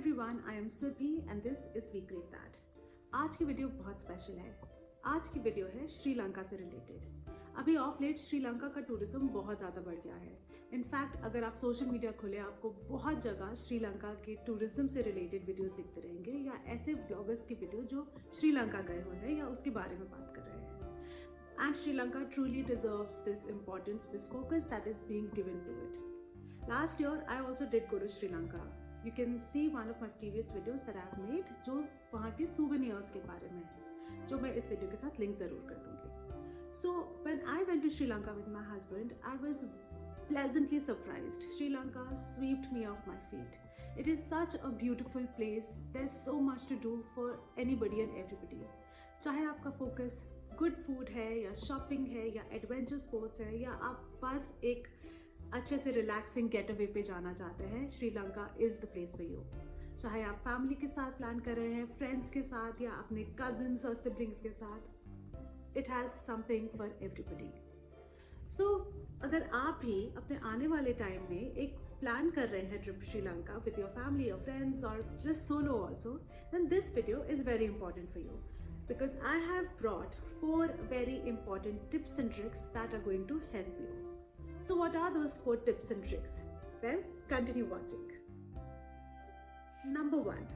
everyone, I am Surbhi and this is We Crave That। आज की video बहुत special है। आज की वीडियो है श्रीलंका से रिलेटेड। अभी ऑफ लेट श्रीलंका का टूरिज्म बहुत ज़्यादा बढ़ गया है। इनफैक्ट अगर आप सोशल मीडिया खोले आपको बहुत जगह श्रीलंका के टूरिज्म से रिलेटेड वीडियोस दिखते रहेंगे या ऐसे ब्लॉगर्स की वीडियो जो श्रीलंका गए हुए हैं या उसके बारे में बात कर रहे हैं। And Sri Lanka truly deserves this importance, this focus that is being given to it. Last year, I also did go to Sri Lanka. You can see one of my previous videos that I have made, जो वहाँ के souvenirs के बारे में है, जो मैं इस वीडियो के साथ लिंक ज़रूर कर दूँगी। So when I went to Sri Lanka with my husband, I was pleasantly surprised. Sri Lanka swept me off my feet. It is such a beautiful place. There's so much to do for anybody and everybody. चाहे आपका focus good food है या shopping है या adventure sports है या आप बस एक अच्छे से रिलैक्सिंग गेट अवे पे जाना चाहते हैं, Sri Lanka is the place for you. चाहे आप फैमिली के साथ प्लान कर रहे हैं, फ्रेंड्स के साथ या अपने कजिन्स और सिबलिंग्स के साथ, it has something for everybody. So अगर आप भी अपने आने वाले टाइम में एक प्लान कर रहे हैं trip Sri Lanka with your family और फ्रेंड्स और just solo also, then this video is very important for you because I have brought 4 very important tips and tricks that are going to help you. So what are those 4 tips and tricks? Well, continue watching. Number 1.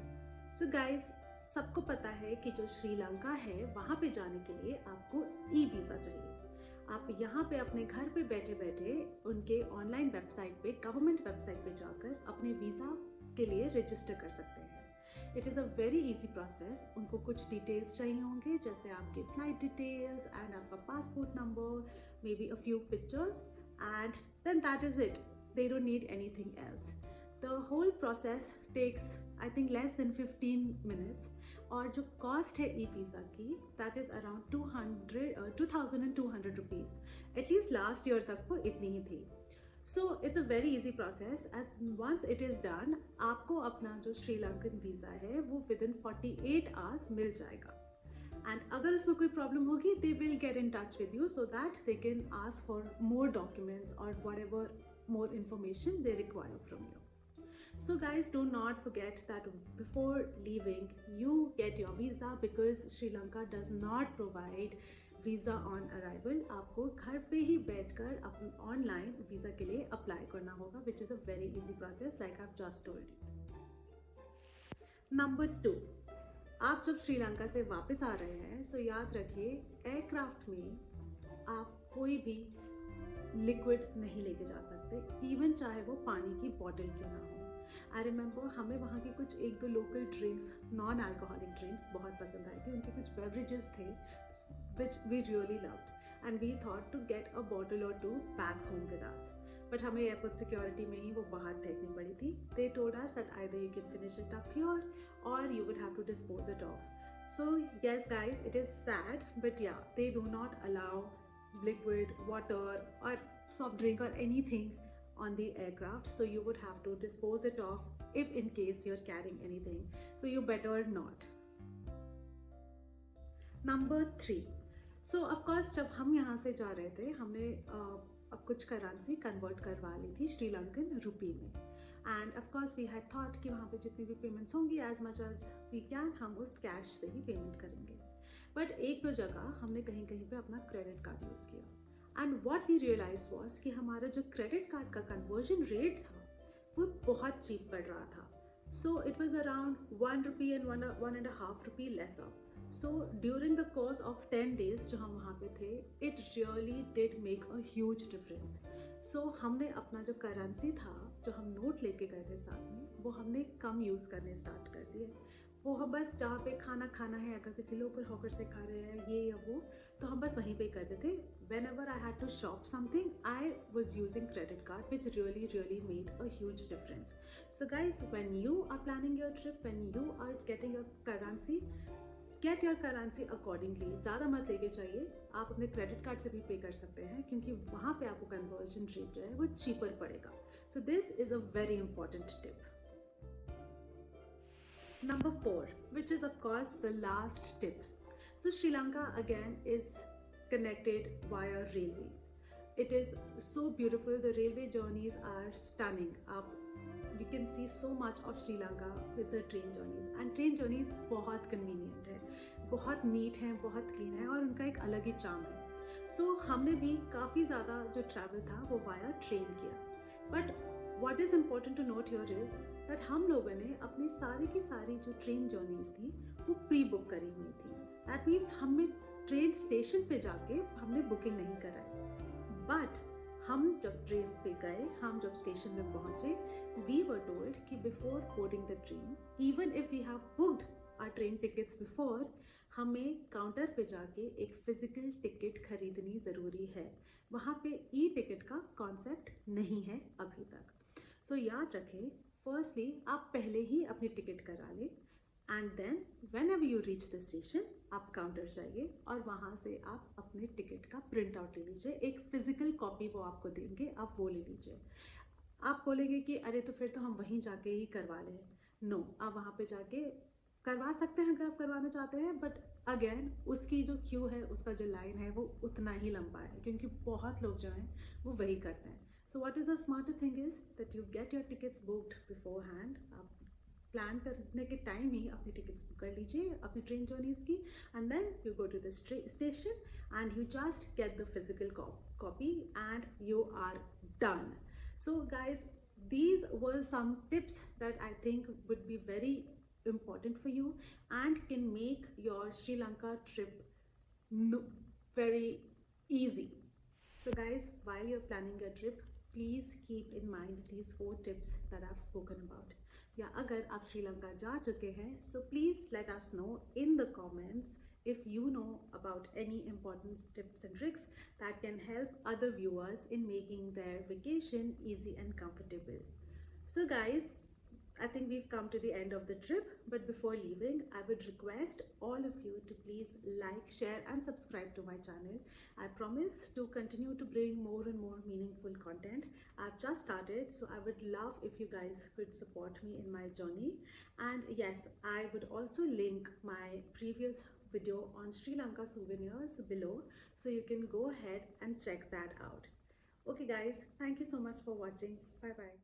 So guys, सबको पता है कि जो श्रीलंका है वहाँ पे जाने के लिए आपको ई-वीज़ा चाहिए। आप यहाँ पे अपने घर पे बैठे बैठे उनके ऑनलाइन वेबसाइट पे, गवर्नमेंट वेबसाइट पे जाकर अपने वीज़ा के लिए रजिस्टर कर सकते हैं। It is a very easy process. उनको कुछ डिटेल्स चाहिए होंगे जैसे आपके फ्लाइट डिटेल्स एंड आपका passport number, maybe a few pictures and then that is it. They don't need anything else. The whole process takes I think less than 15 minutes और जो cost है e visa की that is around 2200 rupees. At least last year तक वो इतनी ही थी। So it's a very easy process and once it is done, आपको अपना जो श्रीलंकन वीज़ा है वो within 48 hours मिल जाएगा। And अगर उसमें कोई प्रॉब्लम होगी they will get in touch with you so that they can ask for more documents or whatever more information they require from you. So guys, do not forget that before leaving you get your visa because Sri Lanka does not provide visa on arrival. आपको घर पे ही बैठकर अपने online visa के लिए apply करना होगा, which is a very easy process like I just told you. Number 2, आप जब श्रीलंका से वापस आ रहे हैं सो याद रखिए एयरक्राफ्ट में आप कोई भी लिक्विड नहीं लेके जा सकते, इवन चाहे वो पानी की बॉटल क्यों ना हो। आई रिमेंबर हमें वहाँ की कुछ 1-2 local drinks, non alcoholic drinks बहुत पसंद आई थी। उनके कुछ बेवरेजेस थे which we really loved and we thought to get a bottle or 2 back home with us, but हमें एयरपोर्ट सिक्योरिटी में ही वो बाहर फेंकनी पड़ी थी। They told us that either you can finish it up here or you would have to dispose it off. So yes guys, it is sad but या they do not allow liquid, water or soft drink or anything on the aircraft, so you would have to dispose it off if in case you're carrying anything, so you better not. Number 3, so of course जब हम यहाँ से जा रहे थे हमने अब कुछ करेंसी कन्वर्ट करवा ली थी श्रीलंकन रुपी में and of course we had thought कि वहाँ पे जितनी भी पेमेंट्स होंगी as much as we can हम उस कैश से ही पेमेंट करेंगे। बट 1-2 जगह हमने कहीं कहीं पे अपना क्रेडिट कार्ड यूज़ किया and what we realise was कि हमारा जो क्रेडिट कार्ड का कन्वर्जन रेट था वो बहुत चीप पड़ रहा था। So it was around 1 rupee and 1.5 rupee lesser. So during the course of 10 days जो हम वहाँ पे थे, it really did make a huge difference. So हमने अपना जो करेंसी था, जो हम नोट लेके गए थे साथ में, वो हमने कम यूज़ करने स्टार्ट कर दिए। वो हम बस जहाँ पे खाना खाना है, अगर किसी लोकल हॉकर से खा रहे हैं ये या वो, तो हम बस वहीं पे करते थे। Whenever I had to shop something I was using credit card which really made a huge difference. So guys, when you are planning your trip, when you are getting your currency, get your currency accordingly. ज़्यादा मत लेके चाहिए, आप अपने credit card से भी पे कर सकते हैं क्योंकि वहाँ पे आपको कन्वर्जन रेट जो है वो चीपर पड़ेगा। So this is a very important tip. Number 4, which is of course the last tip. So Sri Lanka again is connected via railways. It is so beautiful. The railway journeys are stunning. You can see so much of Sri Lanka with the train journeys, and train journeys बहुत convenient है, बहुत neat है, बहुत clean है, और उनका एक अलग ही charm है. So हमने भी काफ़ी ज़्यादा जो travel था वो via train किया. But what is important to note here is that हम लोगों ने अपनी सारी की सारी जो train journeys थी वो pre-book करी हुई थी. That means हमें ट्रेन स्टेशन पे जाके हमने बुकिंग नहीं कराई. बट हम जब ट्रेन पे गए, हम जब स्टेशन में पहुंचे, वी वर टोल्ड कि before boarding the train, even if we have booked our train tickets before, हमें काउंटर पे जाके एक फिजिकल टिकट खरीदनी ज़रूरी है. वहाँ पे ई टिकट का कॉन्सेप्ट नहीं है अभी तक. सो याद रखें, फर्स्टली आप पहले ही अपनी टिकट करा लें, and then whenever you reach the station आप काउंटर जाइए और वहाँ से आप अपने टिकट का प्रिंट आउट ले लीजिए. एक फ़िज़िकल कॉपी वो आपको देंगे, आप वो ले लीजिए. आप बोलेंगे कि अरे तो फिर तो हम वहीं जाके ही करवा लें. नो, आप वहाँ पे जाके करवा सकते हैं अगर आप करवाना चाहते हैं, बट अगेन उसकी जो क्यू है, उसका जो लाइन है वो उतना ही लंबा है, क्योंकि बहुत लोग जो हैं वो वही करते हैं. So what is the smarter thing is that you get your tickets booked before hand. आप प्लान करने के टाइम ही अपनी टिकट्स बुक कर लीजिए अपनी ट्रेन जर्नीज़ की, and then you go to the station and you just get the physical copy and you are done. So guys, these were some tips that I think would be very important for you and can make your Sri Lanka trip very easy. So guys, while you're planning your trip, please keep in mind these 4 tips that I've spoken about. या अगर आप श्रीलंका जा चुके हैं, so please let us know in the comments if you know about any important tips and tricks that can help other viewers in making their vacation easy and comfortable. So guys, I think we've come to the end of the trip, but before leaving, I would request all of you to please like, share and subscribe to my channel. I promise to continue to bring more and more meaningful content. I've just started, so I would love if you guys could support me in my journey. And yes, I would also link my previous video on Sri Lanka souvenirs below, so you can go ahead and check that out. Okay guys, thank you so much for watching. Bye bye.